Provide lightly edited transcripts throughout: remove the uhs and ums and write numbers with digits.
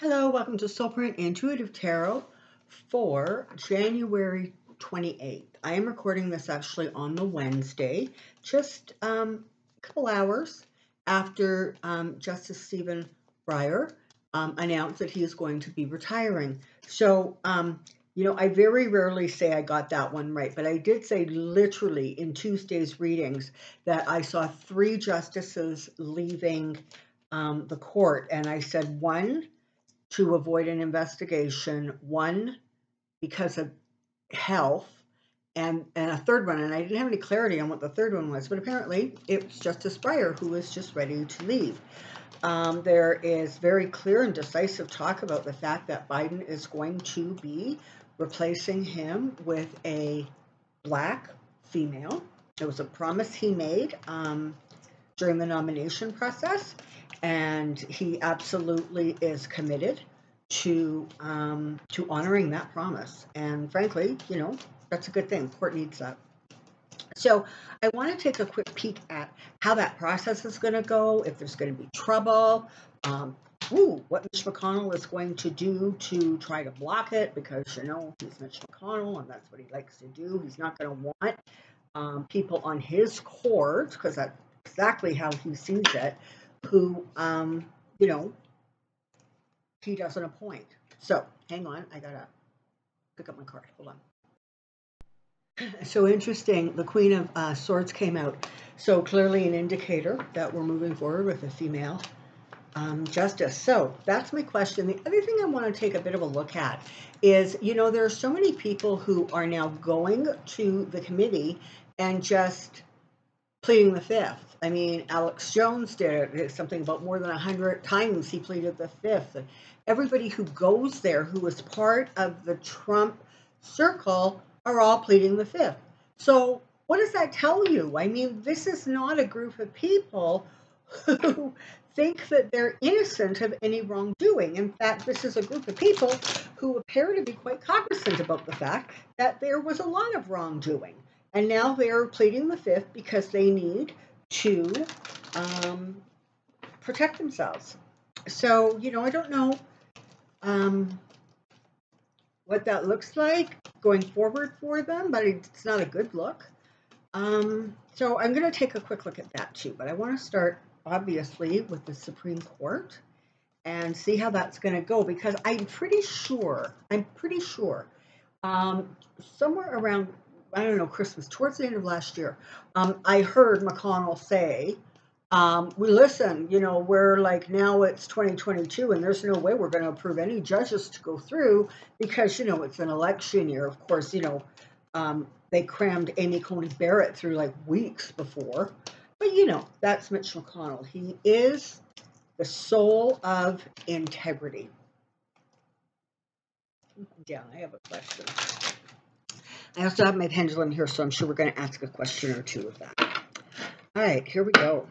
Hello, welcome to Soulprint Intuitive Tarot for January 28th. I am recording this actually on the Wednesday, just a couple hours after Justice Stephen Breyer announced that he is going to be retiring. So, I very rarely say I got that one right, but I did say literally in Tuesday's readings that I saw 3 justices leaving the court, and I said one, to avoid an investigation, one because of health, and a third one, and I didn't have any clarity on what the third one was, but apparently it was Justice Breyer who was just ready to leave. There is very clear and decisive talk about the fact that Biden is going to be replacing him with a Black female. It was a promise he made during the nomination process, and he absolutely is committed to honoring that promise. And frankly, that's a good thing. The court needs that. So I want to take a quick peek at how that process is going to go, if there's going to be trouble, what Mitch McConnell is going to do to try to block it, because, he's Mitch McConnell and that's what he likes to do. He's not going to want people on his court, because that's exactly how he sees it, who, he doesn't appoint. So hang on, I gotta pick up my card. Hold on. So interesting, the Queen of Swords came out. So clearly an indicator that we're moving forward with a female justice. So that's my question. The other thing I want to take a bit of a look at is, there are so many people who are now going to the committee and just pleading the fifth. I mean, Alex Jones did it. Something about more than 100 times he pleaded the fifth. And everybody who goes there, who is part of the Trump circle, are all pleading the fifth. So what does that tell you? I mean, this is not a group of people who think that they're innocent of any wrongdoing. In fact, this is a group of people who appear to be quite cognizant about the fact that there was a lot of wrongdoing. And now they're pleading the fifth because they need to protect themselves. So, I don't know what that looks like going forward for them, but it's not a good look. So I'm going to take a quick look at that too. But I want to start, obviously, with the Supreme Court and see how that's going to go, because I'm pretty sure, somewhere around, I don't know, Christmas, towards the end of last year, I heard McConnell say, listen, we're like, now it's 2022 and there's no way we're going to approve any judges to go through because, it's an election year. Of course, they crammed Amy Coney Barrett through like weeks before. But, that's Mitch McConnell. He is the soul of integrity. Down, I have a question. I also have my pendulum here, so I'm sure we're going to ask a question or two of that. All right, here we go.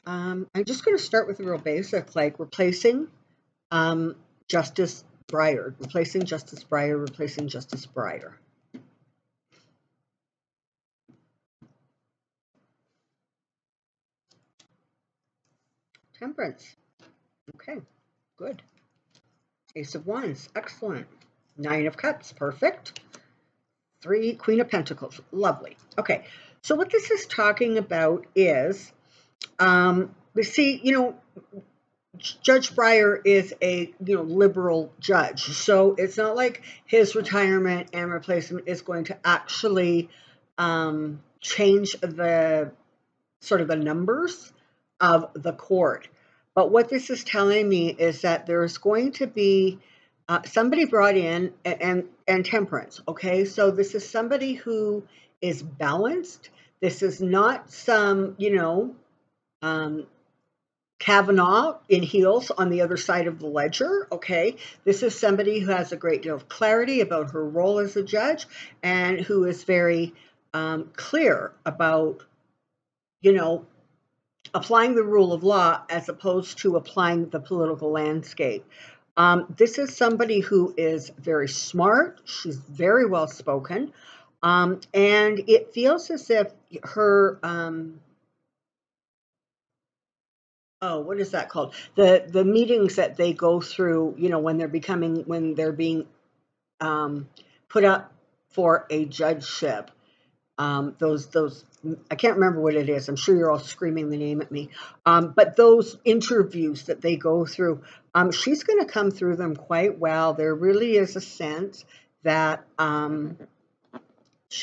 I'm just going to start with the real basic, like replacing Justice Breyer, replacing Justice Breyer. Temperance. Okay, good. Ace of Wands, excellent. 9 of Cups, perfect. 3, Queen of Pentacles, lovely. Okay, so what this is talking about is, Judge Breyer is a liberal judge, so it's not like his retirement and replacement is going to actually change the sort of the numbers of the court. But what this is telling me is that there's going to be somebody brought in, and temperance. Okay, so this is somebody who is balanced. This is not some Kavanaugh in heels on the other side of the ledger, okay? This is somebody who has a great deal of clarity about her role as a judge and who is very clear about, applying the rule of law as opposed to applying the political landscape. This is somebody who is very smart. She's very well spoken. And it feels as if her oh, what is that called? The meetings that they go through, you know, when they're being put up for a judgeship. Those I can't remember what it is. I'm sure you're all screaming the name at me. But those interviews that they go through, she's going to come through them quite well. There really is a sense that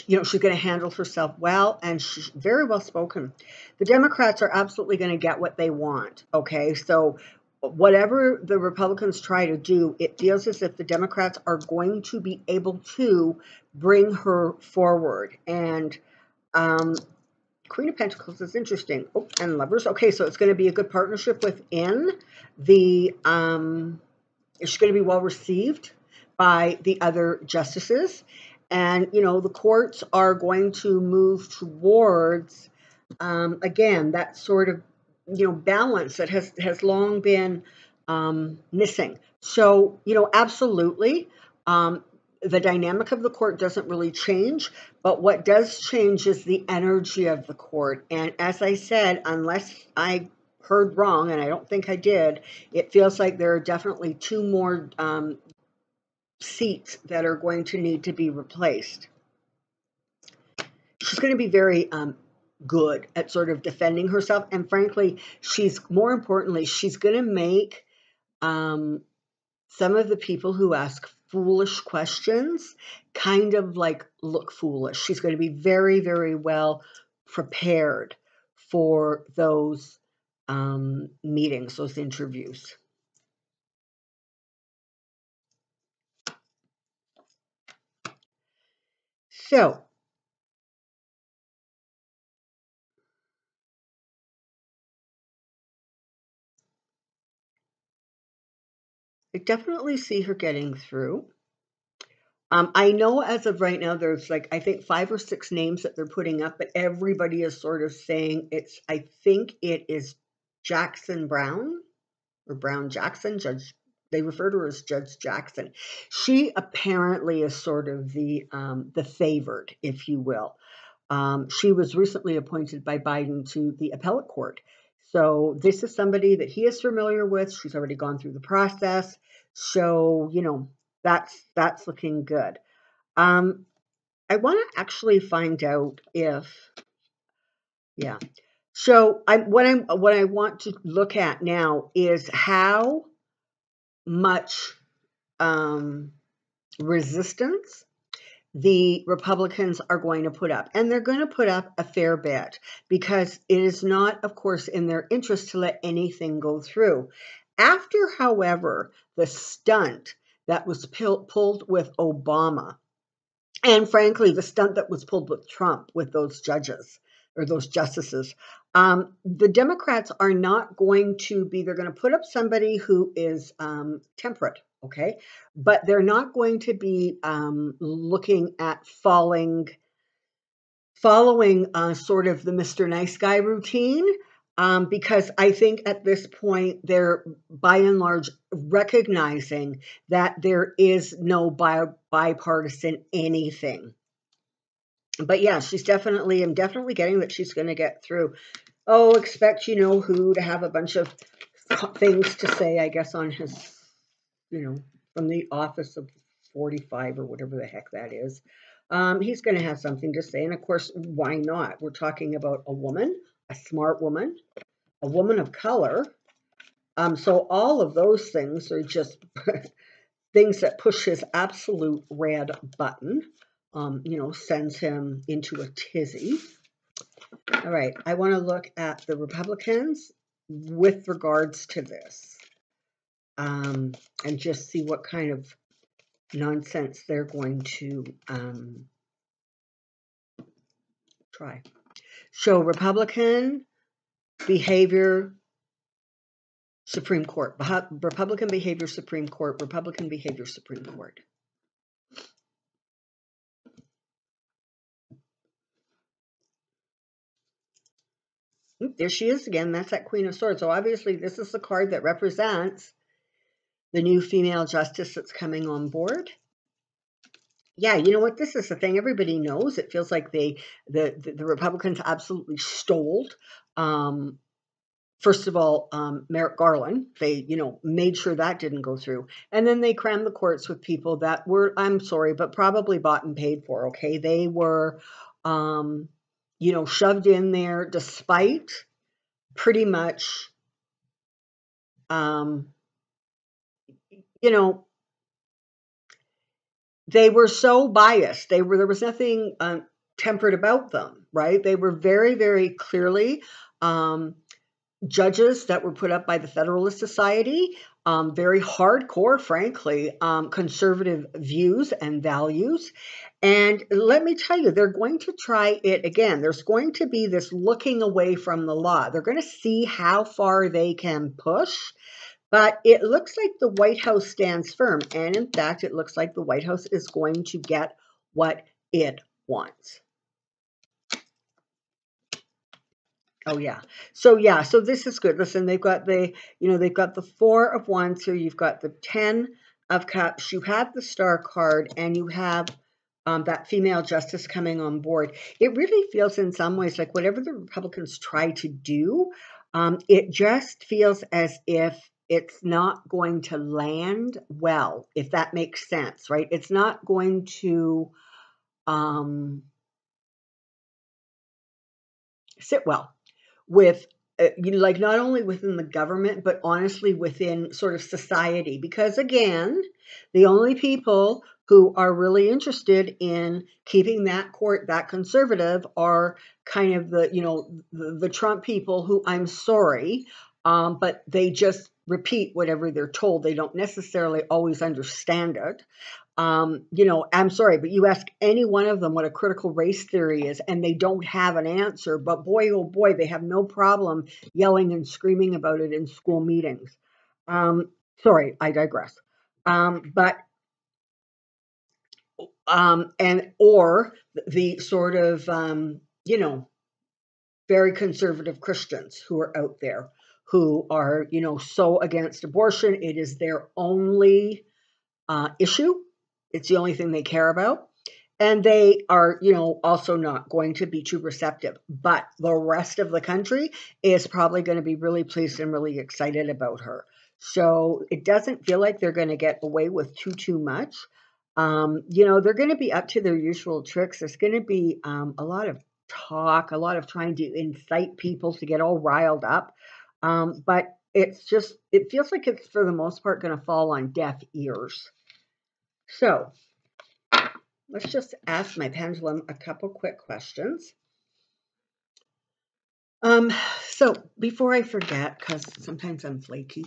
you know, she's going to handle herself well, and she's very well spoken. The Democrats are absolutely going to get what they want. Okay, so whatever the Republicans try to do, it feels as if the Democrats are going to be able to bring her forward. And Queen of Pentacles is interesting. Oh, and Lovers. Okay, so it's going to be a good partnership within the. It's going to be well received by the other justices. And, you know, the courts are going to move towards, again, that sort of, you know, balance that has long been missing. So, you know, absolutely, the dynamic of the court doesn't really change, but what does change is the energy of the court. And as I said, unless I heard wrong, and I don't think I did, it feels like there are definitely two more seats that are going to need to be replaced. She's going to be very good at sort of defending herself, and frankly, more importantly, she's going to make some of the people who ask foolish questions kind of like look foolish. She's going to be very, very well prepared for those meetings, those interviews. So, I definitely see her getting through. I know as of right now, there's like, I think 5 or 6 names that they're putting up, but everybody is sort of saying I think it is Jackson Brown or Brown Jackson, they refer to her as Judge Jackson. She apparently is sort of the favored, if you will. She was recently appointed by Biden to the appellate court. So this is somebody that he is familiar with. She's already gone through the process. So, you know, that's looking good. I want to actually find out if, yeah. So what I want to look at now is how much resistance the Republicans are going to put up. And they're going to put up a fair bit because it is not, of course, in their interest to let anything go through. After, however, the stunt that was pulled with Obama, and frankly, the stunt that was pulled with Trump with those judges or those justices, the Democrats are not going to be, they're going to put up somebody who is temperate, okay? But they're not going to be looking at following sort of the Mr. Nice Guy routine. Because I think at this point they're by and large recognizing that there is no bipartisan anything. But yeah, I'm definitely getting that she's going to get through. Oh, expect you know who to have a bunch of things to say, I guess, on his, you know, from the office of 45 or whatever the heck that is. He's going to have something to say. And of course, why not? We're talking about a woman, a smart woman, a woman of color. So all of those things are just things that push his absolute red button, you know, sends him into a tizzy. All right, I want to look at the Republicans with regards to this, and just see what kind of nonsense they're going to try. So Republican behavior, Supreme Court. Republican behavior, Supreme Court. Republican behavior, Supreme Court. There she is again. That's that Queen of Swords. So obviously this is the card that represents the new female justice that's coming on board. Yeah, you know what? This is the thing. Everybody knows. It feels like the Republicans absolutely stole first of all, Merrick Garland, they, made sure that didn't go through. And then they crammed the courts with people that were, I'm sorry, but probably bought and paid for, okay? They were, shoved in there despite pretty much, they were so biased. There was nothing tempered about them, right? They were very, very clearly judges that were put up by the Federalist Society, very hardcore, frankly, conservative views and values. And let me tell you, they're going to try it again. There's going to be this looking away from the law. They're going to see how far they can push. But it looks like the White House stands firm. And in fact, it looks like the White House is going to get what it wants. Oh yeah. So this is good. Listen, they've got they've got the 4 of Wands here. You've got the 10 of Cups. You have the Star card, and you have that female justice coming on board. It really feels in some ways like whatever the Republicans try to do, it just feels as if it's not going to land well, if that makes sense, right? It's not going to sit well with like not only within the government, but honestly within sort of society. Because again, the only people who are really interested in keeping that court that conservative are kind of the Trump people who, I'm sorry, but they just repeat whatever they're told. They don't necessarily always understand it. I'm sorry, but you ask any one of them what a critical race theory is, and they don't have an answer. But boy, oh boy, they have no problem yelling and screaming about it in school meetings. Sorry, I digress. Or the sort of, very conservative Christians who are out there who are, so against abortion. It is their only issue. It's the only thing they care about. And they are, also not going to be too receptive. But the rest of the country is probably going to be really pleased and really excited about her. So it doesn't feel like they're going to get away with too much. They're going to be up to their usual tricks. There's going to be a lot of talk, a lot of trying to incite people to get all riled up. But it feels like it's for the most part going to fall on deaf ears. So let's just ask my pendulum a couple quick questions. So before I forget, because sometimes I'm flaky,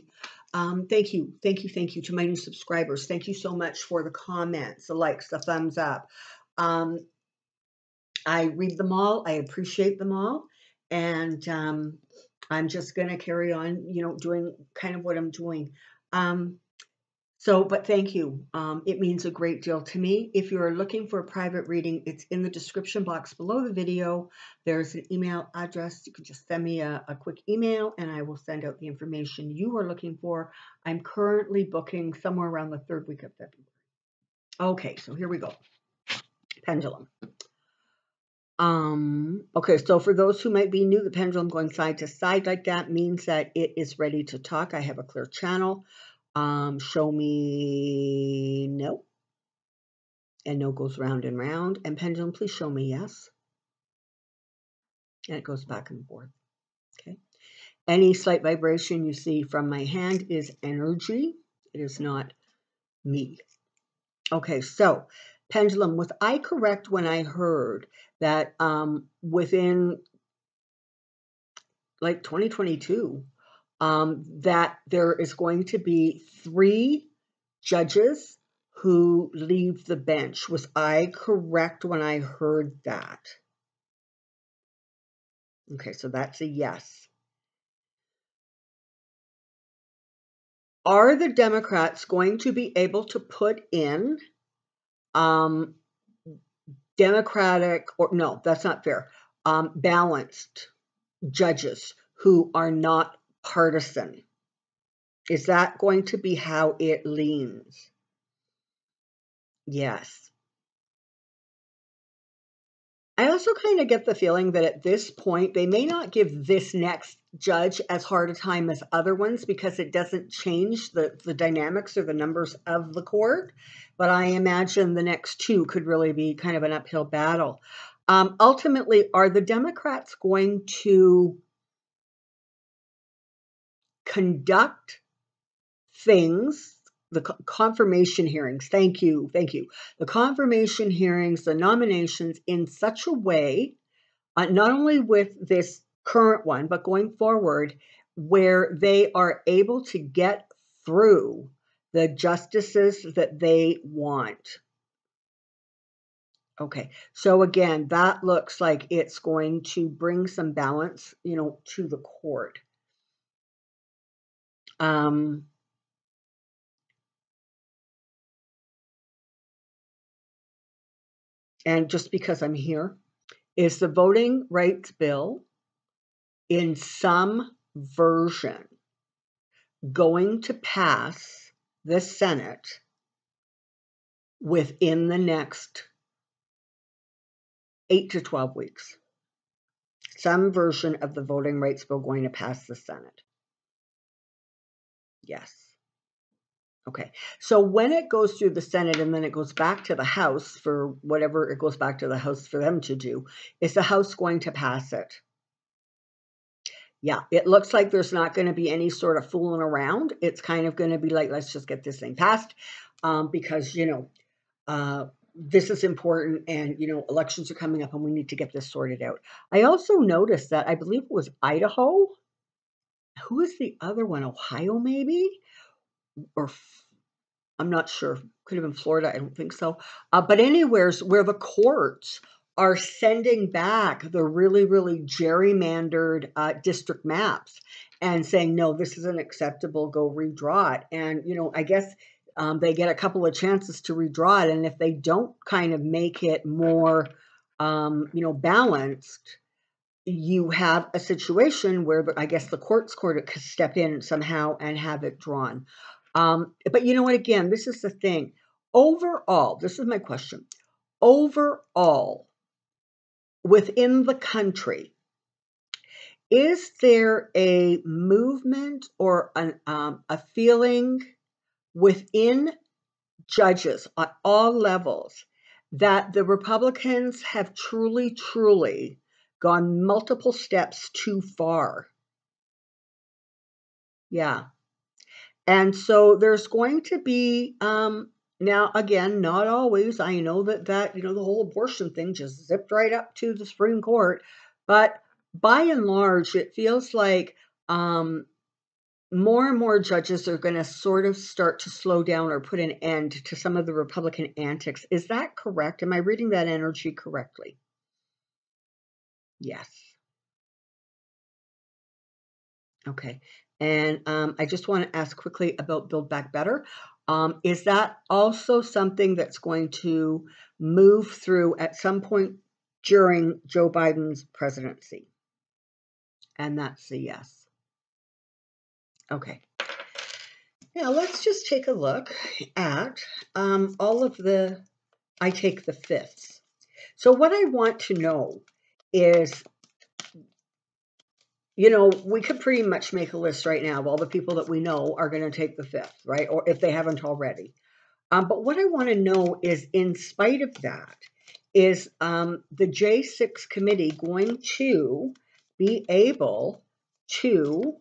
thank you to my new subscribers. Thank you so much for the comments, the likes, the thumbs up. I read them all. I appreciate them all. And I'm just going to carry on, doing kind of what I'm doing. But thank you. It means a great deal to me. If you're looking for a private reading, it's in the description box below the video. There's an email address. You can just send me a quick email and I will send out the information you are looking for. I'm currently booking somewhere around the 3rd week of February. Okay, so here we go. Pendulum. Okay, so for those who might be new, the pendulum going side to side like that means that it is ready to talk. I have a clear channel. Show me no. And no goes round and round. And pendulum, please show me yes. And it goes back and forth. Okay. Any slight vibration you see from my hand is energy. It is not me. Okay, so pendulum, was I correct when I heard that within like 2022, that there is going to be 3 judges who leave the bench? Was I correct when I heard that? Okay, so that's a yes. Are the Democrats going to be able to put in Democratic, or no, that's not fair, balanced judges who are not partisan? Is that going to be how it leans? Yes. I also kind of get the feeling that at this point, they may not give this next judge as hard a time as other ones because it doesn't change the dynamics or the numbers of the court. But I imagine the next two could really be kind of an uphill battle. Ultimately, are the Democrats going to conduct things, the confirmation hearings, thank you, the confirmation hearings, the nominations in such a way, not only with this current one, but going forward, where they are able to get through the justices that they want? Okay, so again, that looks like it's going to bring some balance, to the court. And just because I'm here, is the voting rights bill in some version going to pass the Senate within the next 8 to 12 weeks? Some version of the voting rights bill going to pass the Senate? Yes. Okay. So when it goes through the Senate and then it goes back to the House for whatever it goes back to the House for them to do, is the House going to pass it? Yeah, it looks like there's not going to be any sort of fooling around. It's kind of going to be like, let's just get this thing passed, because, this is important and, elections are coming up and we need to get this sorted out. I also noticed that I believe it was Idaho. Who is the other one? Ohio, maybe? Or I'm not sure. Could have been Florida. I don't think so. But anywheres where the courts are sending back the really, really gerrymandered district maps and saying, no, this isn't acceptable, go redraw it. And, I guess they get a couple of chances to redraw it. And if they don't kind of make it more, balanced, you have a situation where I guess the court could step in somehow and have it drawn. But you know what? Again, this is the thing. Overall, this is my question. Overall, within the country, is there a movement or a feeling within judges at all levels that the Republicans have truly, truly gone multiple steps too far? Yeah. And so there's going to be, now again, not always. I know that the whole abortion thing just zipped right up to the Supreme Court, but by and large, it feels like more and more judges are going to sort of start to slow down or put an end to some of the Republican antics. Is that correct? Am I reading that energy correctly? Yes. Okay. And I just want to ask quickly about Build Back Better. Is that also something that's going to move through at some point during Joe Biden's presidency? And that's a yes. Okay. Now let's just take a look at all of I take the fifths. So what I want to know is, we could pretty much make a list right now of all the people that we know are going to take the fifth, right? Or if they haven't already. But what I want to know is, in spite of that, is the J6 committee going to be able to,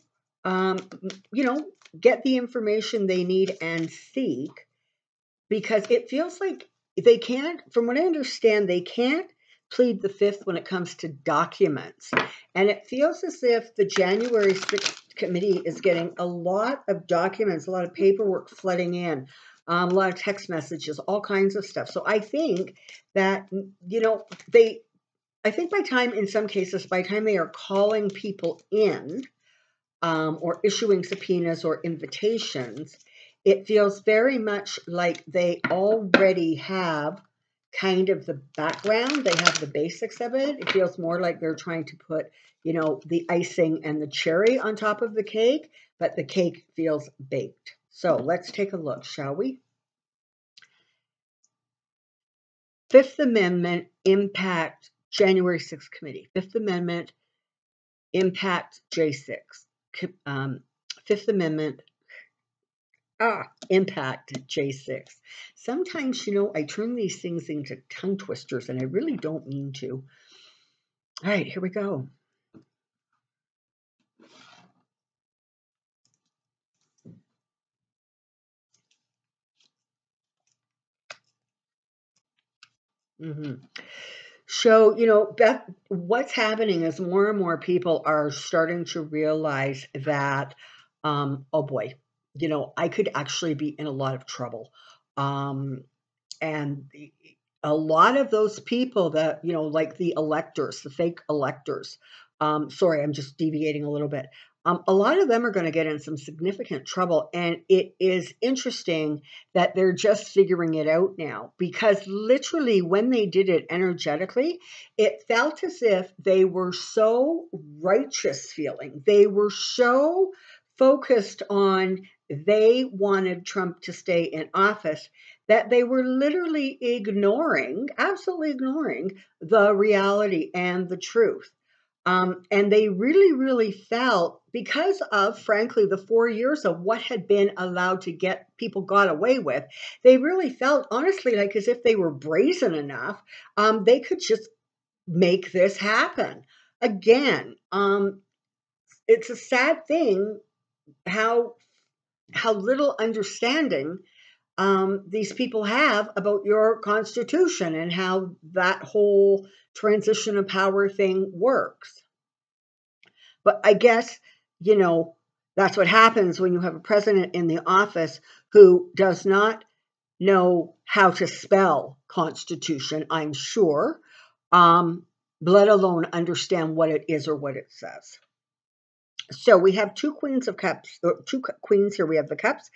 get the information they need and seek? Because it feels like they can't, from what I understand, they can't plead the fifth when it comes to documents. And it feels as if the January 6th committee is getting a lot of documents, a lot of paperwork flooding in, a lot of text messages, all kinds of stuff. So I think that, I think in some cases, by the time they are calling people in or issuing subpoenas or invitations, it feels very much like they already have kind of the background. They have the basics of it. It feels more like they're trying to put, the icing and the cherry on top of the cake, but the cake feels baked. So let's take a look, shall we? Fifth Amendment impact January 6th committee. Fifth Amendment, impact J6. Fifth Amendment, impact J6. Sometimes, I turn these things into tongue twisters, and I really don't mean to. All right, here we go. So, Beth, what's happening is more and more people are starting to realize that, oh boy, I could actually be in a lot of trouble. And a lot of those people that, like the electors, the fake electors, sorry, I'm just deviating a little bit. A lot of them are going to get in some significant trouble. And it is interesting that they're just figuring it out now, because literally when they did it energetically, it felt as if they were so righteous feeling. They were so focused on they wanted Trump to stay in office that they were literally absolutely ignoring the reality and the truth. And they really, really felt, because of, frankly, the 4 years of what had been allowed to get people got away with, they really felt, honestly, like as if they were brazen enough, they could just make this happen. Again, it's a sad thing how little understanding these people have about your Constitution and how that whole transition of power thing works. But I guess, that's what happens when you have a president in the office who does not know how to spell Constitution, I'm sure, let alone understand what it is or what it says. So we have two queens of cups, two queens here. We have the cups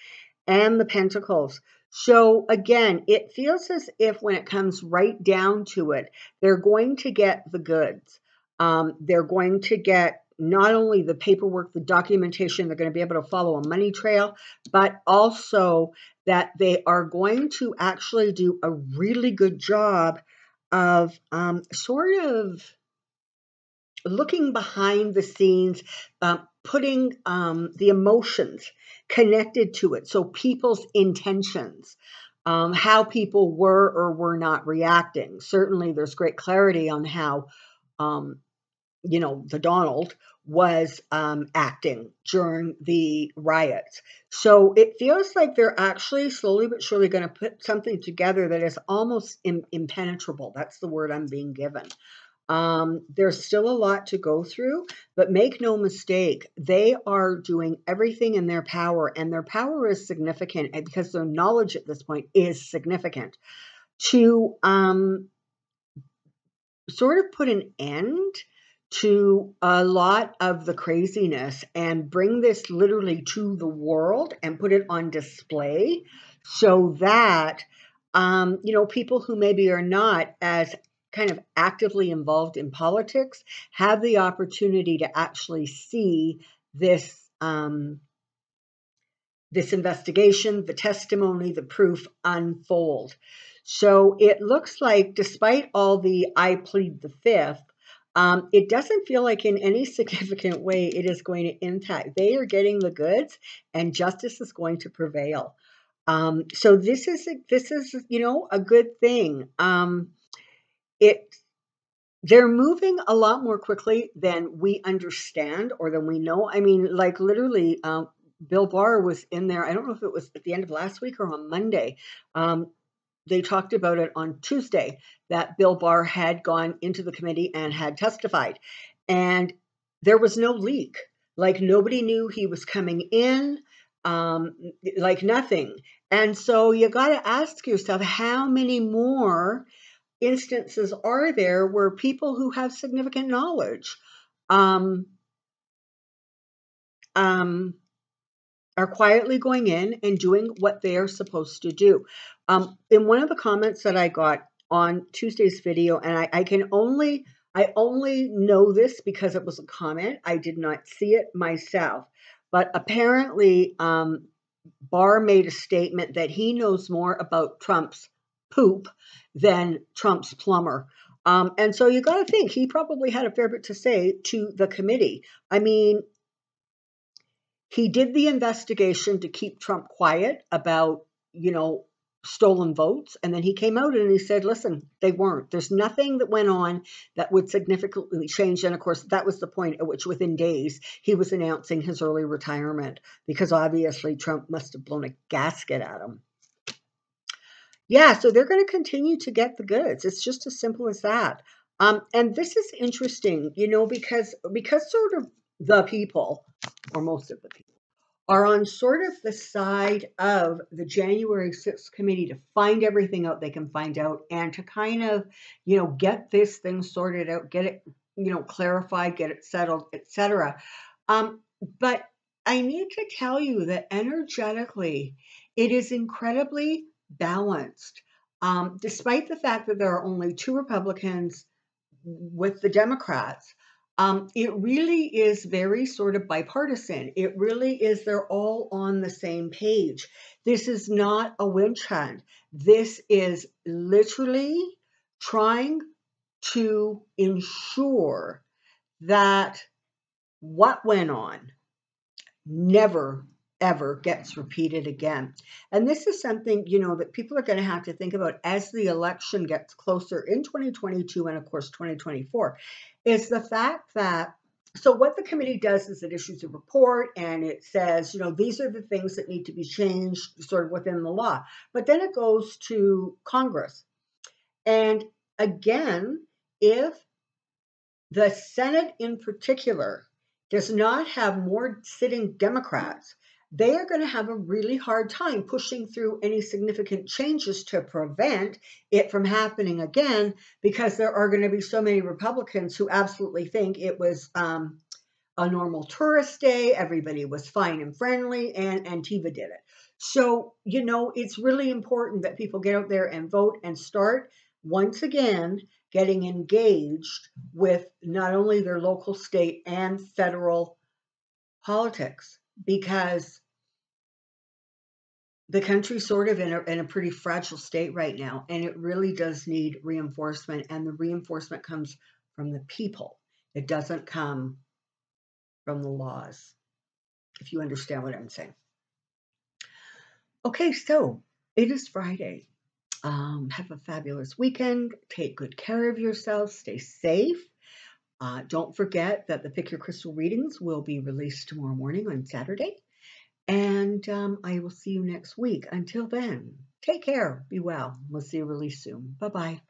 and the pentacles. So again, it feels as if when it comes right down to it, they're going to get the goods. They're going to get not only the paperwork, the documentation, they're going to be able to follow a money trail, but also that they are going to actually do a really good job of sort of looking behind the scenes, putting the emotions connected to it. So people's intentions, how people were or were not reacting. Certainly there's great clarity on how, the Donald was acting during the riots. So it feels like they're actually slowly but surely going to put something together that is almost impenetrable. That's the word I'm being given. There's still a lot to go through, but make no mistake, they are doing everything in their power, and their power is significant because their knowledge at this point is significant to sort of put an end to a lot of the craziness and bring this literally to the world and put it on display so that, people who maybe are not as kind of actively involved in politics have the opportunity to actually see this this investigation, the testimony, the proof unfold. So it looks like, despite all the I plead the fifth, it doesn't feel like in any significant way it is going to impact. They are getting the goods, and justice is going to prevail. So this is a good thing. They're moving a lot more quickly than we understand or than we know. I mean, like literally, Bill Barr was in there. I don't know if it was at the end of last week or on Monday. They talked about it on Tuesday that Bill Barr had gone into the committee and had testified. And there was no leak. Like nobody knew he was coming in, like nothing. And so you got to ask yourself, how many more instances are there where people who have significant knowledge are quietly going in and doing what they are supposed to do? In one of the comments that I got on Tuesday's video, and I only know this because it was a comment. I did not see it myself, but apparently Barr made a statement that he knows more about Trump's poop than Trump's plumber. And so you got to think he probably had a fair bit to say to the committee. I mean, he did the investigation to keep Trump quiet about, stolen votes. And then he came out and he said, listen, they weren't. There's nothing that went on that would significantly change. And of course, that was the point at which within days he was announcing his early retirement, because obviously Trump must have blown a gasket at him. Yeah, so they're going to continue to get the goods. It's just as simple as that. And this is interesting, because sort of the people, or most of the people, are on sort of the side of the January 6th committee to find everything out they can find out, and to kind of, get this thing sorted out, get it, clarified, get it settled, etc. But I need to tell you that energetically, it is incredibly balanced. Despite the fact that there are only 2 Republicans with the Democrats, it really is very sort of bipartisan. It really is, they're all on the same page. This is not a witch hunt. This is literally trying to ensure that what went on never, ever gets repeated again. And this is something, that people are going to have to think about as the election gets closer in 2022 and, of course, 2024, is the fact that, so what the committee does is it issues a report and it says, these are the things that need to be changed sort of within the law. But then it goes to Congress. And again, if the Senate in particular does not have more sitting Democrats, they are going to have a really hard time pushing through any significant changes to prevent it from happening again, because there are going to be so many Republicans who absolutely think it was a normal tourist day, everybody was fine and friendly, and Antifa did it. So, it's really important that people get out there and vote and start, once again, getting engaged with not only their local, state, and federal politics, because the country's sort of in a pretty fragile state right now, and it really does need reinforcement, and the reinforcement comes from the people. It doesn't come from the laws, if you understand what I'm saying. Okay, so it is Friday. Have a fabulous weekend. Take good care of yourself. Stay safe. Don't forget that the Pick Your Crystal readings will be released tomorrow morning on Saturday. And I will see you next week. Until then, take care. Be well. We'll see you really soon. Bye-bye.